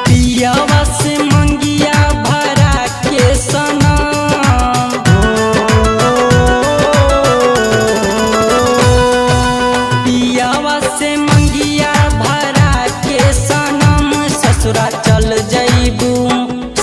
पियावा से मंगिया भरा के सनम, पियावा से मंगिया भरा के सनम। ससुरा चल जइबू,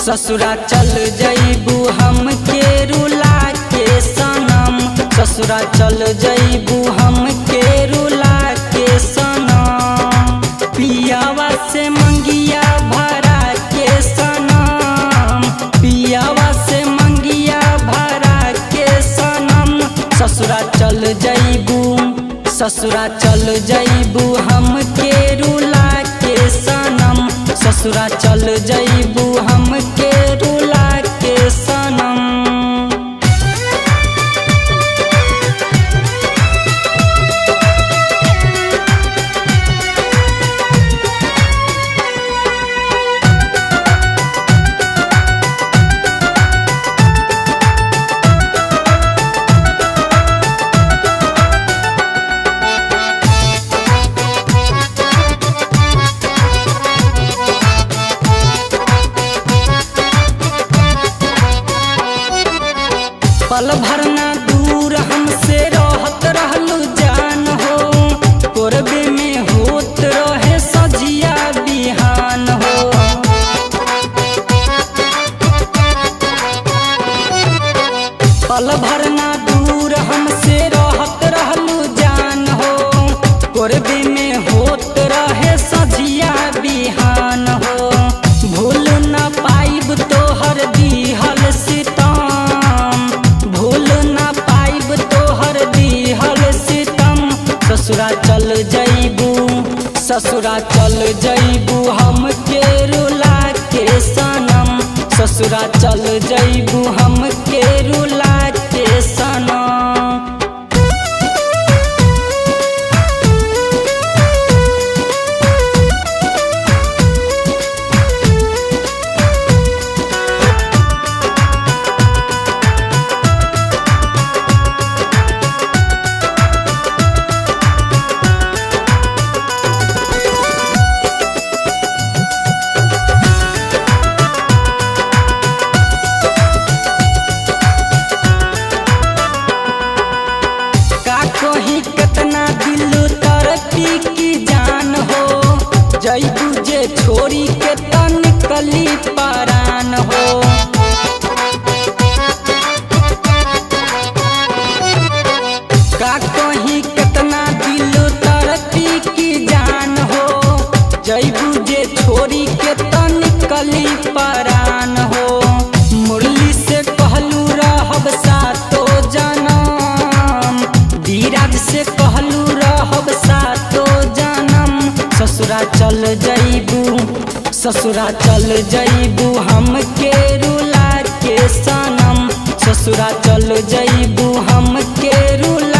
ससुरा चल जइबू हमके रुला के सनम। ससुरा चल जइबू हमके रुला के सनम। पियावा से मंगिया भरा के सनम, पियावा से मंगिया भरा के सनम। ससुरा चल जइबू, ससुरा चल जइबू हमके रुला के सनम। ससुरा चल जइबू हमके रुला के सनम। पल भरना दूर हमसे रहत रहलू जान हो, कोरबे में होत रहे सजिया बिहान हो। पल भरना दूर हमसे रहत रहलू जान हो, कोरबे में होत रहे सजिया बिहान हो। भूल न पाइब तोहर दिहल सितम, भूल न पाइब तोहर दिहल सितम। ससुरा चल जइबू, ससुरा चल जइबू हमके रुला के सनम। ससुरा चल जइबू हमके रुला के सनम। कहीं कितना दिल तरक्की की जान हो, जइबू जे छोरी के तन कली परान हो। का कहीं कितना दिल तरक्की की जान हो, जइबू जे छोरी के तन कली परान हो। मुरली से कहलू रहब सातो जनम, धीरज से कहलू रहब सातो जनम। ससुरा चल जइबू, ससुरा चल जइबू हमके रुला के सनम। ससुरा चल जइबू हमके रुला